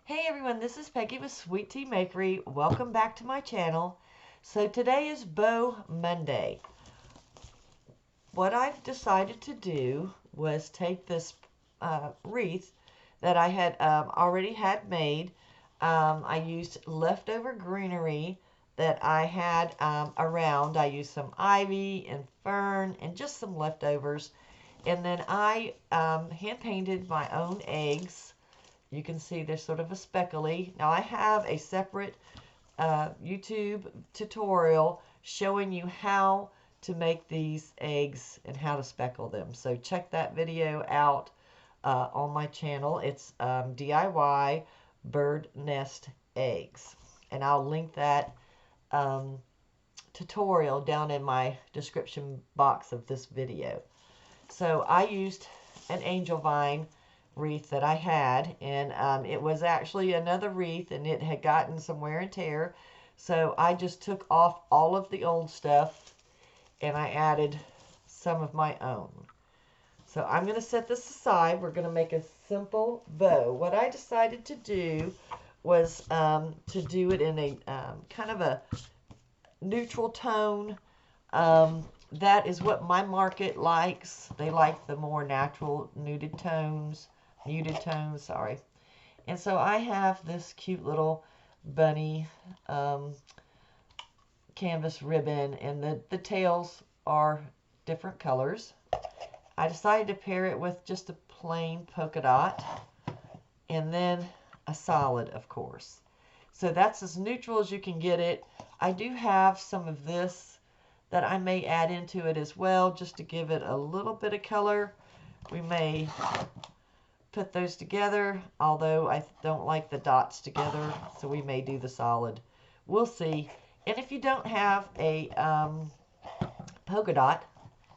Hey everyone, this is Peggy with Sweet Tea Makery. Welcome back to my channel. So today is Bow Monday. What I've decided to do was take this wreath that I had already had made. I used leftover greenery that I had around. I used some ivy and fern and just some leftovers. And then I hand painted my own eggs. You can see there's sort of a speckly. Now I have a separate YouTube tutorial showing you how to make these eggs and how to speckle them. So check that video out on my channel. It's DIY bird nest eggs. And I'll link that tutorial down in my description box of this video. So I used an angel vine wreath that I had, and it was actually another wreath, and it had gotten some wear and tear, so I just took off all of the old stuff and I added some of my own. So I'm going to set this aside. We're going to make a simple bow. What I decided to do was to do it in a kind of a neutral tone. That is what my market likes. They like the more natural muted tones, sorry. And so I have this cute little bunny canvas ribbon, and the tails are different colors. I decided to pair it with just a plain polka dot and then a solid, of course. So that's as neutral as you can get it. I do have some of this that I may add into it as well, just to give it a little bit of color. We may put those together, although I don't like the dots together, so we may do the solid. We'll see. And if you don't have a polka dot,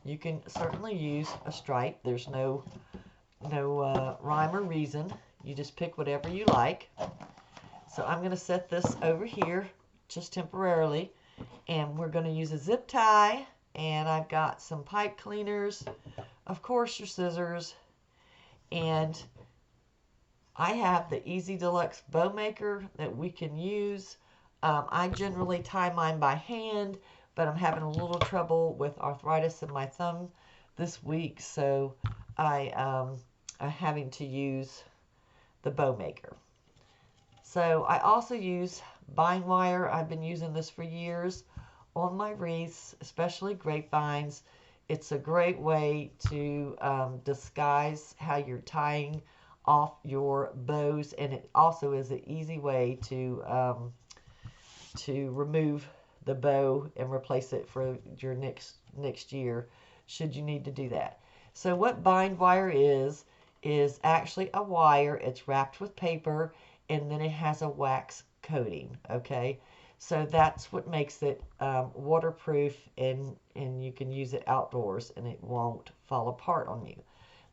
you can certainly use a stripe. There's no rhyme or reason. You just pick whatever you like. So I'm going to set this over here just temporarily, and we're going to use a zip tie, and I've got some pipe cleaners, of course your scissors, and I have the Easy Deluxe bow maker that we can use. I generally tie mine by hand, but I'm having a little trouble with arthritis in my thumb this week, so I'm having to use the bow maker. So I also use vine wire. I've been using this for years on my wreaths, especially grapevines. It's a great way to disguise how you're tying off your bows, and it also is an easy way to remove the bow and replace it for your next year, should you need to do that. So what bind wire is actually a wire. It's wrapped with paper, and then it has a wax coating, okay? So that's what makes it waterproof, and you can use it outdoors and it won't fall apart on you.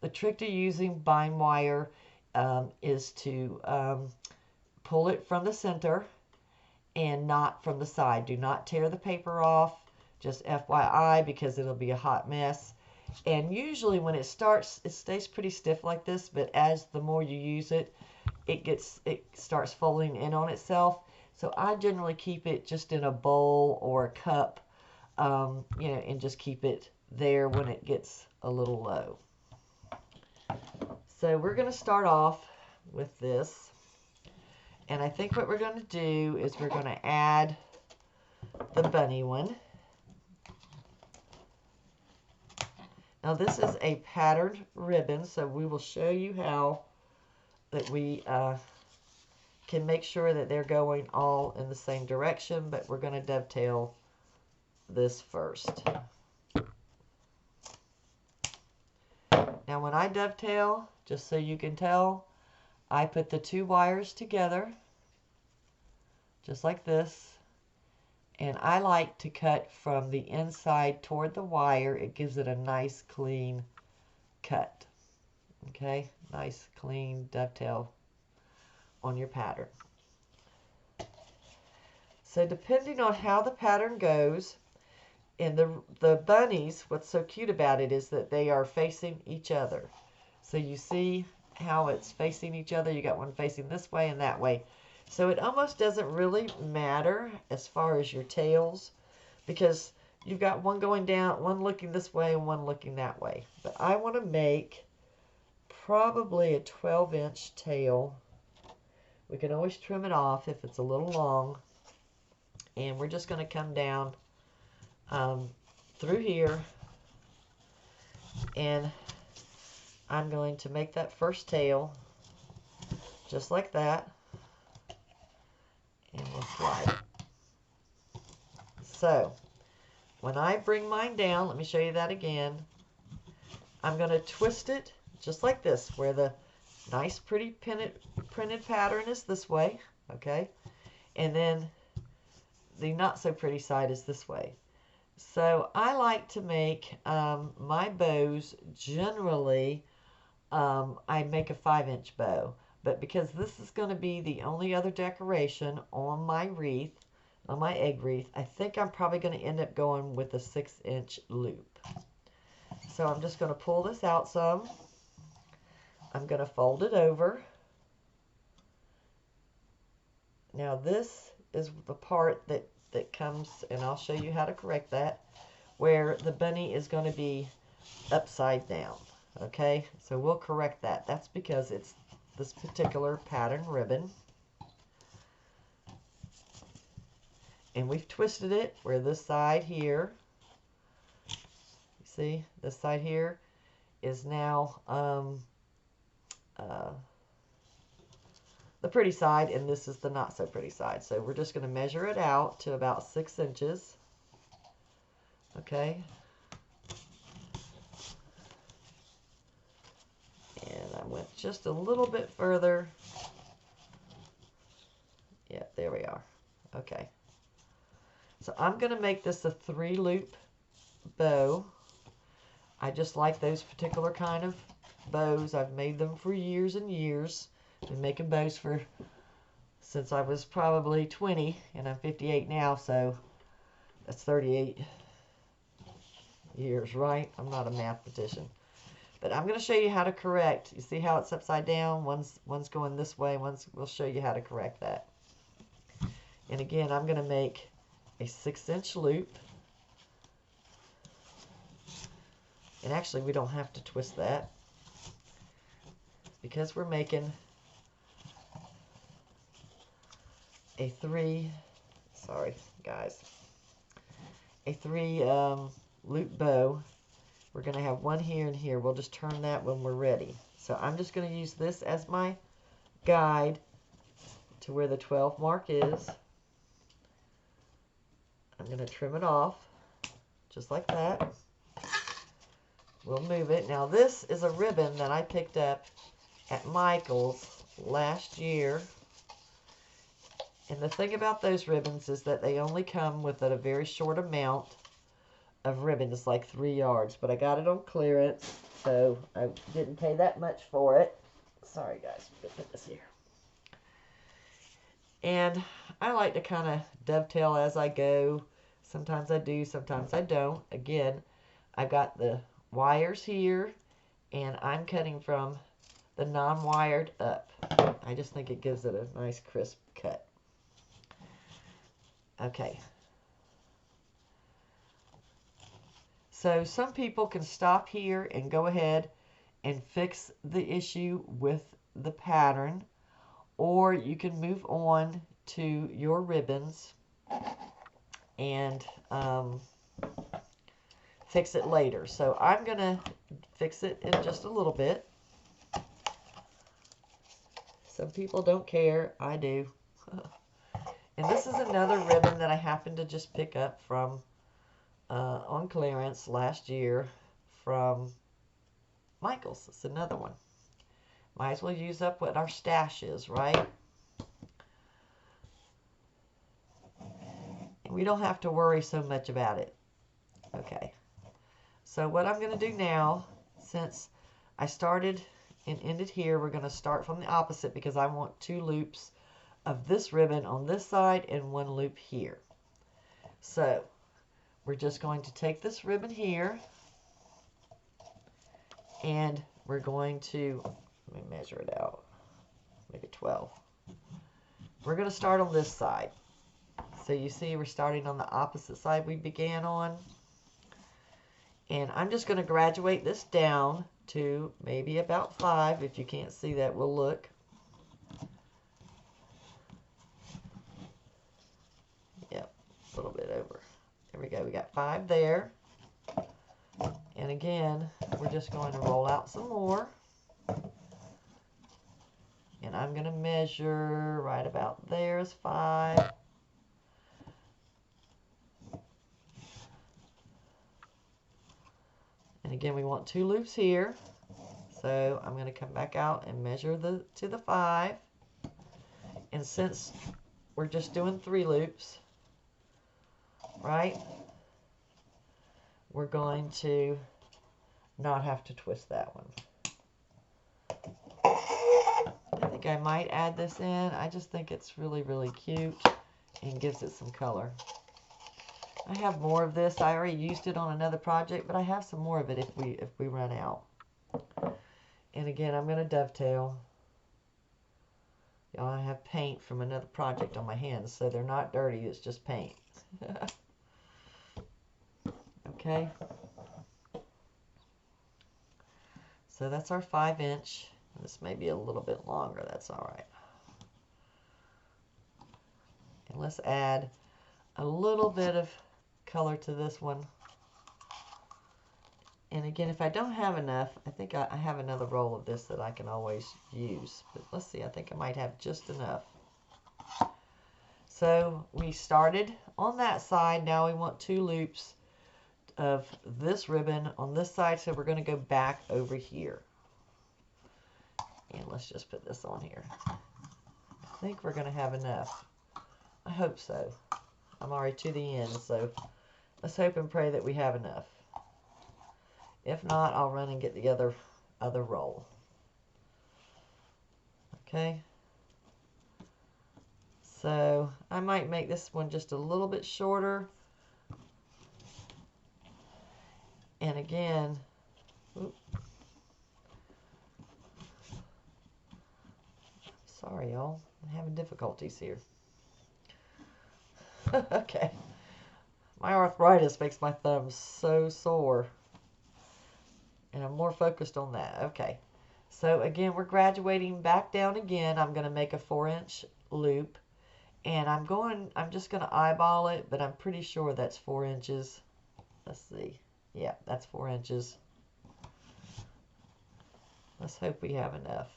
The trick to using bind wire is to pull it from the center and not from the side. Do not tear the paper off, just FYI, because it'll be a hot mess. And usually when it starts, it stays pretty stiff like this, but as the more you use it, it starts folding in on itself. So I generally keep it just in a bowl or a cup, and just keep it there when it gets a little low. So we're going to start off with this. And I think what we're going to do is we're going to add the bunny one. Now this is a patterned ribbon, so we will show you how that we can make sure that they're going all in the same direction, but we're going to dovetail this first. Now when I dovetail, just so you can tell, I put the two wires together, just like this, and I like to cut from the inside toward the wire. It gives it a nice clean cut. Okay, nice clean dovetail on your pattern. So depending on how the pattern goes, and the bunnies, what's so cute about it is that they are facing each other. So you see how it's facing each other. You got one facing this way and that way. So it almost doesn't really matter as far as your tails, because you've got one going down, one looking this way and one looking that way. But I want to make probably a 12-inch tail. We can always trim it off if it's a little long. And we're just going to come down through here, and I'm going to make that first tail just like that, and we'll slide it. So when I bring mine down, let me show you that again. I'm going to twist it just like this, where the nice pretty printed pattern is this way, okay, and then the not so pretty side is this way. So I like to make my bows, generally I make a 5-inch bow, but because this is going to be the only other decoration on my wreath, on my egg wreath, I think I'm probably going to end up going with a 6-inch loop. So I'm just going to pull this out some. I'm going to fold it over. Now this is the part that comes, and I'll show you how to correct that, where the bunny is going to be upside down. Okay, so we'll correct that. That's because it's this particular pattern ribbon. And we've twisted it where this side here, you see, this side here is now the pretty side, and this is the not so pretty side. So we're just going to measure it out to about 6 inches. Okay. And I went just a little bit further. Yeah, there we are. Okay. So I'm going to make this a 3-loop bow. I just like those particular kind of bows. I've made them for years and years. Been making bows since I was probably 20, and I'm 58 now, so that's 38 years, right? I'm not a mathematician. But I'm going to show you how to correct. You see how it's upside down? One's going this way. We'll show you how to correct that. And again, I'm going to make a 6-inch loop. And actually, we don't have to twist that, because we're making a 3 loop bow. We're going to have one here and here. We'll just turn that when we're ready. So I'm just going to use this as my guide to where the 12 mark is. I'm going to trim it off just like that. We'll move it. Now this is a ribbon that I picked up at Michael's last year. And the thing about those ribbons is that they only come with a very short amount of ribbon. It's like 3 yards. But I got it on clearance, so I didn't pay that much for it. Sorry guys, put this here. And I like to kind of dovetail as I go. Sometimes I do, sometimes I don't. Again, I've got the wires here, and I'm cutting from the non-wired up. I just think it gives it a nice crisp cut. Okay. So some people can stop here and go ahead and fix the issue with the pattern, or you can move on to your ribbons and fix it later. So I'm going to fix it in just a little bit. Some people don't care. I do. And this is another ribbon that I happened to just pick up from on clearance last year from Michael's. It's another one. Might as well use up what our stash is, right? And we don't have to worry so much about it. Okay. So what I'm going to do now, since I started and ended here, we're going to start from the opposite, because I want 2 loops of this ribbon on this side and 1 loop here. So we're just going to take this ribbon here, and we're going to, Let me measure it out. Maybe 12. We're going to start on this side. So you see we're starting on the opposite side we began on. And I'm just going to graduate this down to maybe about 5. If you can't see that, we'll look. Yep, a little bit over. There we go. We got 5 there. And again, we're just going to roll out some more. And I'm going to measure right about there is 5. And again, we want 2 loops here. So I'm going to come back out and measure to the 5. And since we're just doing 3 loops, right, we're going to not have to twist that one. I think I might add this in. I just think it's really, really cute and gives it some color. I have more of this. I already used it on another project, but I have some more of it if we run out. And again, I'm going to dovetail. Y'all, I have paint from another project on my hands, so they're not dirty. It's just paint. Okay. So that's our 5-inch. This may be a little bit longer. That's all right. And let's add a little bit of color to this one. And again, if I don't have enough, I think I have another roll of this that I can always use. But let's see, I think I might have just enough. So we started on that side. Now we want 2 loops of this ribbon on this side. So we're going to go back over here. And let's just put this on here. I think we're going to have enough. I hope so. I'm already to the end, so let's hope and pray that we have enough. If not, I'll run and get the other roll. Okay. So I might make this one just a little bit shorter. And again, sorry y'all, I'm having difficulties here. Okay. My arthritis makes my thumbs so sore. And I'm more focused on that. Okay. So again, we're graduating back down again. I'm going to make a 4-inch loop. And I'm just going to eyeball it, but I'm pretty sure that's 4 inches. Let's see. Yeah, that's 4 inches. Let's hope we have enough.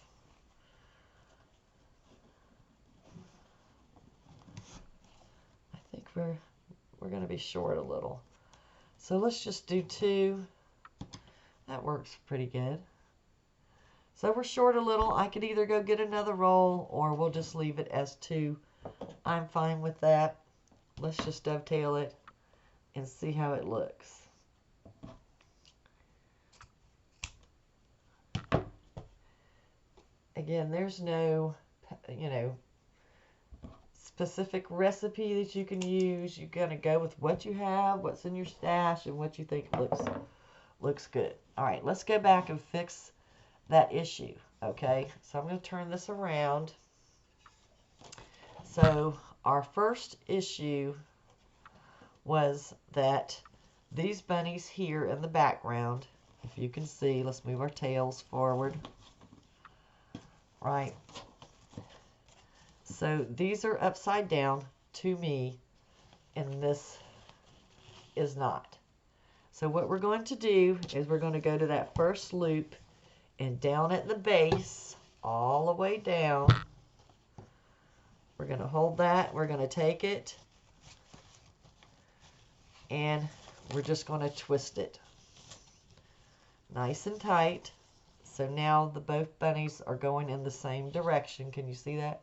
I think we're going to be short a little. So let's just do 2. That works pretty good. So we're short a little. I could either go get another roll or we'll just leave it as 2. I'm fine with that. Let's just dovetail it and see how it looks. Again, there's no, specific recipe that you can use. You're going to go with what you have, what's in your stash, and what you think looks good. All right, let's go back and fix that issue. Okay, so I'm going to turn this around. So our first issue was that these bunnies here in the background, if you can see, let's move our tails forward. Right. So these are upside down to me, and this is not. So what we're going to do is we're going to go to that first loop and down at the base, all the way down. We're going to hold that. We're going to take it, and we're just going to twist it nice and tight. So now both bunnies are going in the same direction. Can you see that?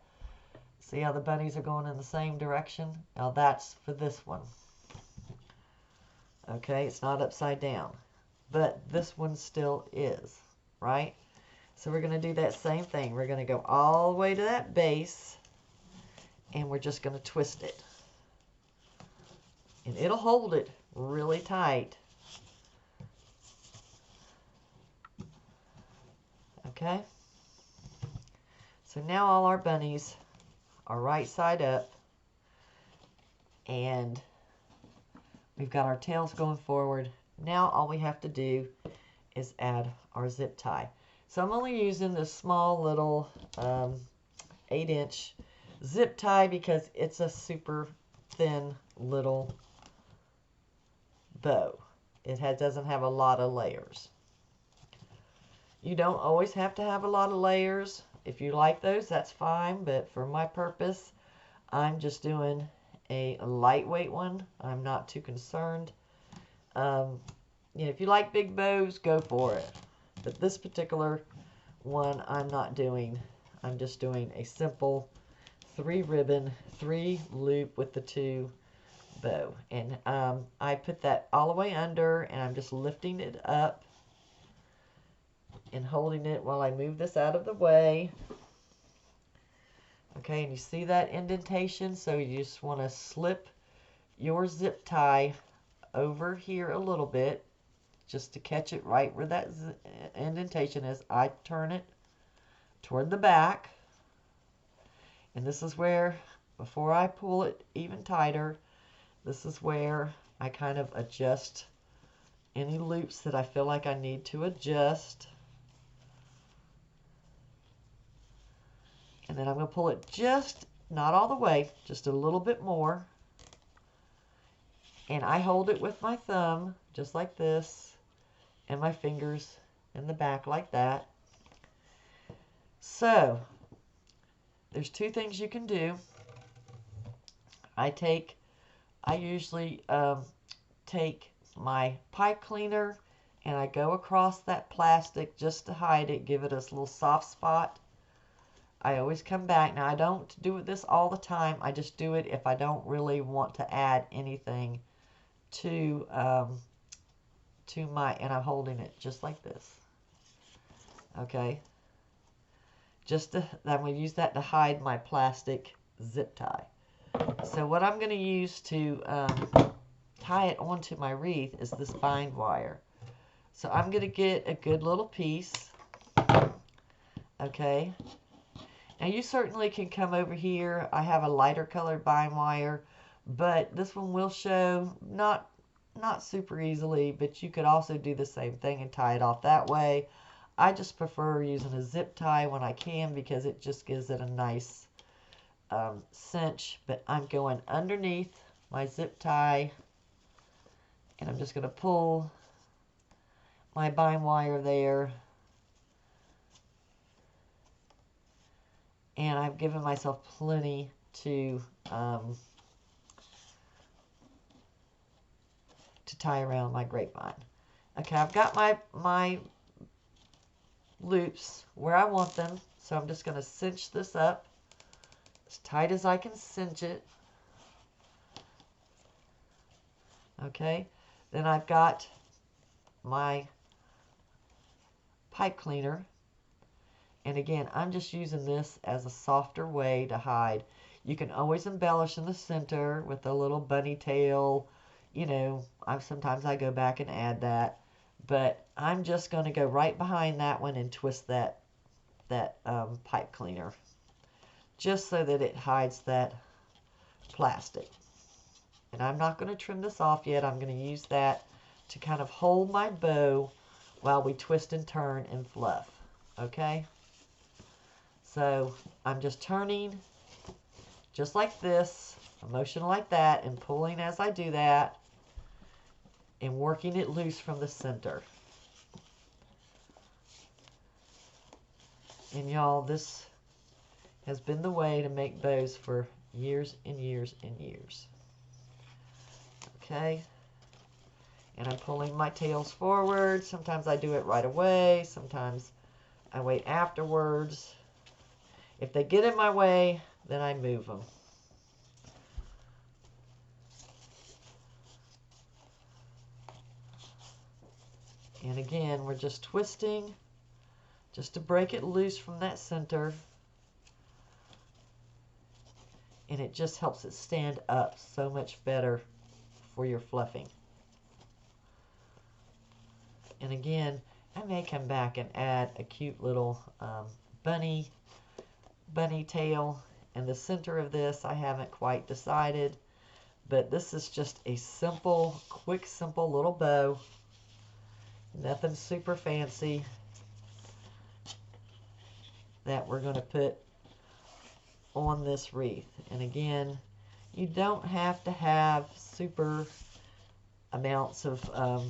See how the bunnies are going in the same direction? Now that's for this one. Okay, it's not upside down, but this one still is, right? So we're going to do that same thing. We're going to go all the way to that base, and we're just going to twist it. And it'll hold it really tight. Okay? So now all our bunnies are right side up, and we've got our tails going forward. Now all we have to do is add our zip tie. So I'm only using this small little 8-inch zip tie because it's a super thin little bow. It doesn't have a lot of layers. You don't always have to have a lot of layers. If you like those, that's fine, but for my purpose, I'm just doing a lightweight one. I'm not too concerned. You know, if you like big bows, go for it. But this particular one, I'm not doing. I'm just doing a simple 3-ribbon, 3-loop with the 2 bow. And I put that all the way under, and I'm just lifting it up and holding it while I move this out of the way. Okay, and you see that indentation? So you just want to slip your zip tie over here a little bit, just to catch it right where that indentation is. I turn it toward the back, and this is where, before I pull it even tighter, this is where I kind of adjust any loops that I feel like I need to adjust. And then I'm going to pull it just, not all the way, just a little bit more. And I hold it with my thumb, just like this, and my fingers in the back like that. So, there's 2 things you can do. I usually take my pipe cleaner and I go across that plastic just to hide it, give it a little soft spot. I always come back. Now, I don't do this all the time. I just do it if I don't really want to add anything to my, and I'm holding it just like this. Okay. I'm going to use that to hide my plastic zip tie. So what I'm going to use to tie it onto my wreath is this bind wire. So I'm going to get a good little piece. Okay. Now you certainly can come over here. I have a lighter colored bind wire, but this one will show not super easily, but you could also do the same thing and tie it off that way. I just prefer using a zip tie when I can because it just gives it a nice cinch. But I'm going underneath my zip tie, and I'm just going to pull my bind wire there. And I've given myself plenty to tie around my grapevine. Okay, I've got my loops where I want them, so I'm just going to cinch this up as tight as I can cinch it. Okay, then I've got my pipe cleaner. And again, I'm just using this as a softer way to hide. You can always embellish in the center with a little bunny tail. You know, sometimes I go back and add that. But I'm just going to go right behind that one and twist that pipe cleaner, just so that it hides that plastic. And I'm not going to trim this off yet. I'm going to use that to kind of hold my bow while we twist and turn and fluff. Okay? So I'm just turning just like this, a motion like that, and pulling as I do that, and working it loose from the center. And y'all, this has been the way to make bows for years and years and years. Okay. And I'm pulling my tails forward. Sometimes I do it right away. Sometimes I wait afterwards. If they get in my way, then I move them. And again, we're just twisting just to break it loose from that center. And it just helps it stand up so much better for your fluffing. And again, I may come back and add a cute little bunny bunny tail. And the center of this, I haven't quite decided. But this is just a simple, quick, simple little bow. Nothing super fancy that we're going to put on this wreath. And again, you don't have to have super amounts of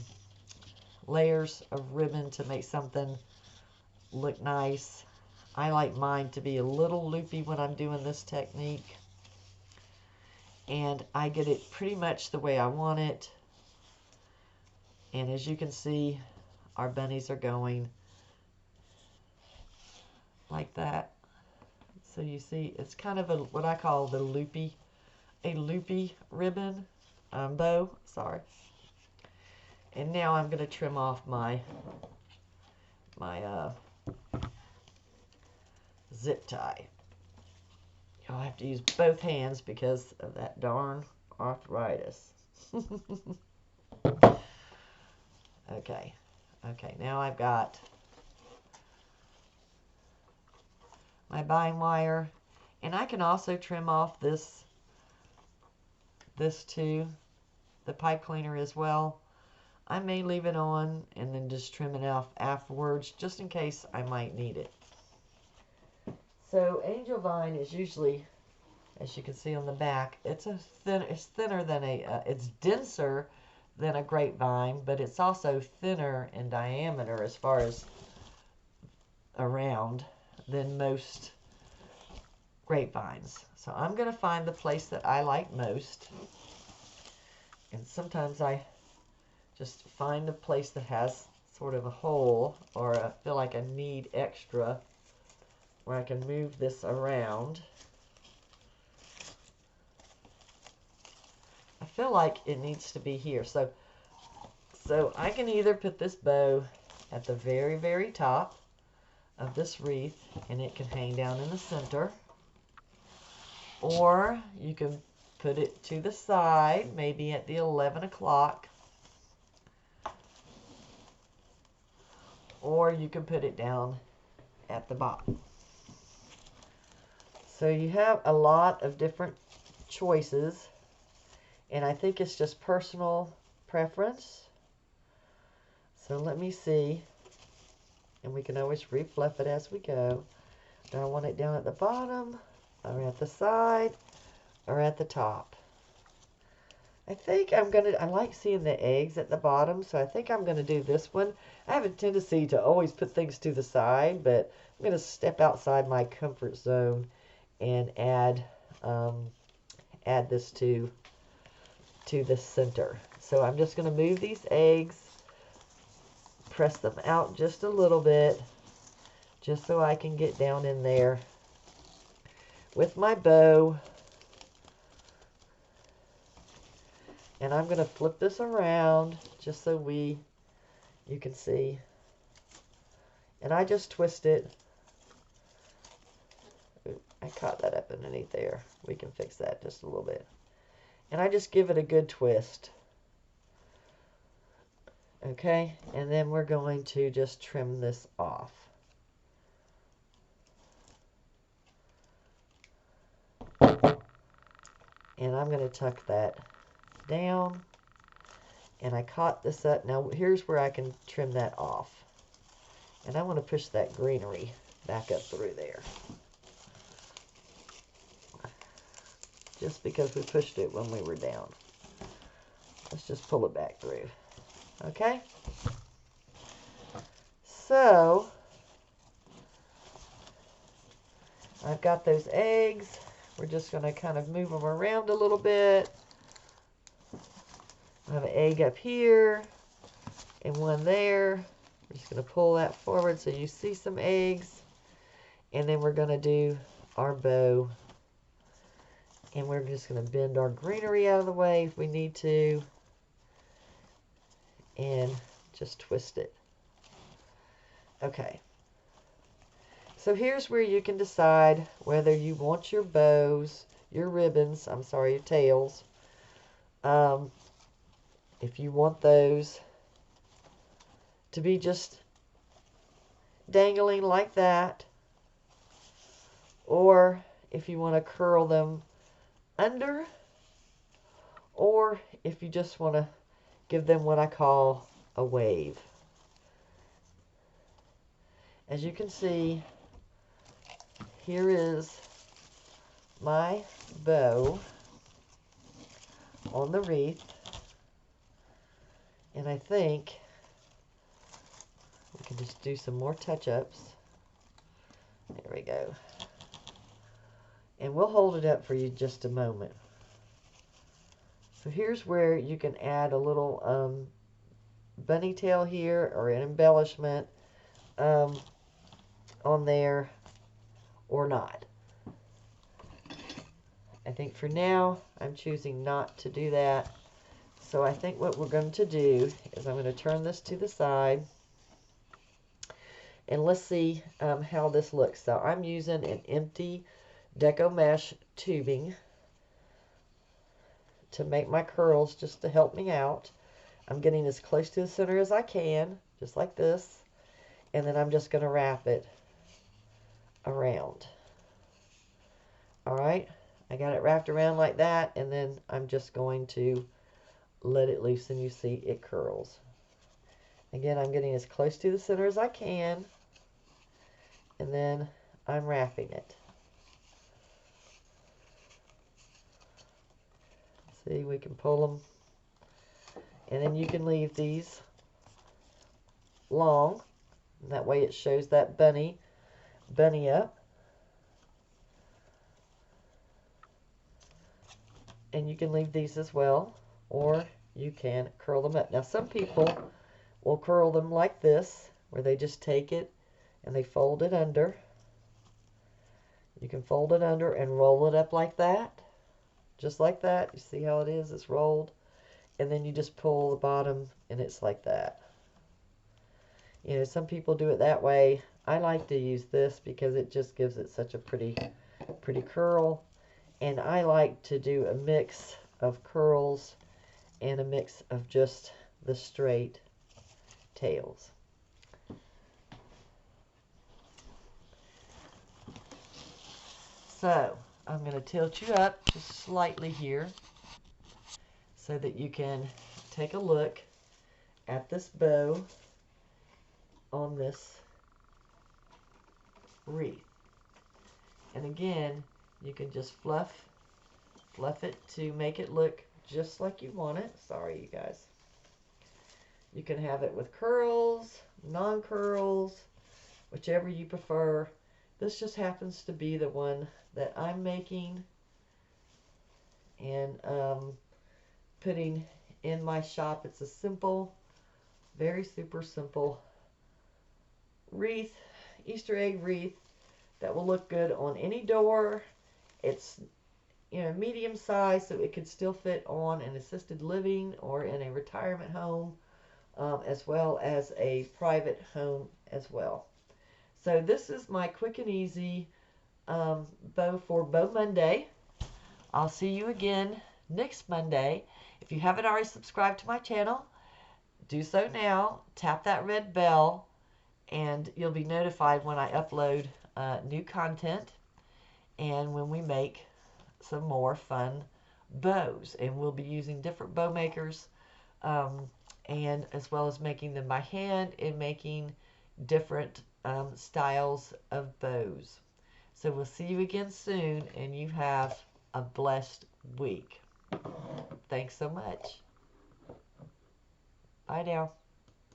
layers of ribbon to make something look nice. I like mine to be a little loopy when I'm doing this technique. And I get it pretty much the way I want it. And as you can see, our bunnies are going like that. So you see, it's kind of what I call a loopy ribbon, bow, sorry. And now I'm going to trim off my zip tie. I'll have to use both hands because of that darn arthritis. Okay, now I've got my vine wire, and I can also trim off this too, the pipe cleaner as well. I may leave it on and then just trim it off afterwards, just in case I might need it. So Angel Vine is usually, as you can see on the back, it's thinner than it's denser than a grapevine, but it's also thinner in diameter as far as around than most grapevines. So I'm going to find the place that I like most, and sometimes I just find a place that has sort of a hole, or I feel like I need extra where I can move this around. I feel like it needs to be here. So I can either put this bow at the very, very top of this wreath, and it can hang down in the center. Or you can put it to the side, maybe at the 11 o'clock. Or you can put it down at the bottom. So you have a lot of different choices, and I think it's just personal preference. So let me see, and we can always refluff it as we go. Do I want it down at the bottom, or at the side, or at the top? I think I like seeing the eggs at the bottom, so I think I'm gonna do this one. I have a tendency to always put things to the side, but I'm gonna step outside my comfort zone and add this to the center. So I'm just going to move these eggs, press them out just a little bit, just so I can get down in there with my bow. And I'm going to flip this around just so you can see. And I just twist it. I caught that up underneath there. We can fix that just a little bit. And I just give it a good twist. Okay, and then we're going to just trim this off. And I'm going to tuck that down. And I caught this up. Now here's where I can trim that off. And I want to push that greenery back up through there. Just because we pushed it when we were down. Let's just pull it back through. Okay? So, I've got those eggs. We're just going to kind of move them around a little bit. I have an egg up here and one there. We're just going to pull that forward so you see some eggs. And then we're going to do our bow. And we're just going to bend our greenery out of the way if we need to. And just twist it. Okay. So here's where you can decide whether you want your bows, your ribbons, your tails. If you want those to be just dangling like that, or if you want to curl them under, or if you just want to give them what I call a wave. As you can see, here is my bow on the wreath, and I think we can just do some more touch-ups. There we go. And we'll hold it up for you just a moment. So here's where you can add a little bunny tail here, or an embellishment on there, or not. I think for now I'm choosing not to do that. So I think what we're going to do is I'm going to turn this to the side, and let's see how this looks. So I'm using an empty deco mesh tubing to make my curls, just to help me out. I'm getting as close to the center as I can, just like this, and then I'm just going to wrap it around. Alright, I got it wrapped around like that, and then I'm just going to let it loose, and you see it curls. Again, I'm getting as close to the center as I can, and then I'm wrapping it. See, we can pull them, and then you can leave these long, and that way it shows that bunny up. And you can leave these as well, or you can curl them up. Now some people will curl them like this, where they just take it and they fold it under. You can fold it under and roll it up like that, just like that. You see how it is? It's rolled, and then you just pull the bottom and it's like that. You know, some people do it that way. I like to use this because it just gives it such a pretty curl. And I like to do a mix of curls and a mix of just the straight tails. So I'm going to tilt you up just slightly here so that you can take a look at this bow on this wreath. And again, you can just fluff it to make it look just like you want it. Sorry, you guys. You can have it with curls, non-curls, whichever you prefer. This just happens to be the one that I'm making and putting in my shop. It's a simple, very super simple wreath, Easter egg wreath that will look good on any door. It's, you know, medium size, so it could still fit on an assisted living or in a retirement home, as well as a private home as well. So this is my quick and easy bow for Bow Monday. I'll see you again next Monday. If you haven't already subscribed to my channel, do so now. Tap that red bell, and you'll be notified when I upload new content and when we make some more fun bows. And we'll be using different bow makers, and as well as making them by hand and making different styles of bows. So we'll see you again soon, and you have a blessed week. Thanks so much. Bye now.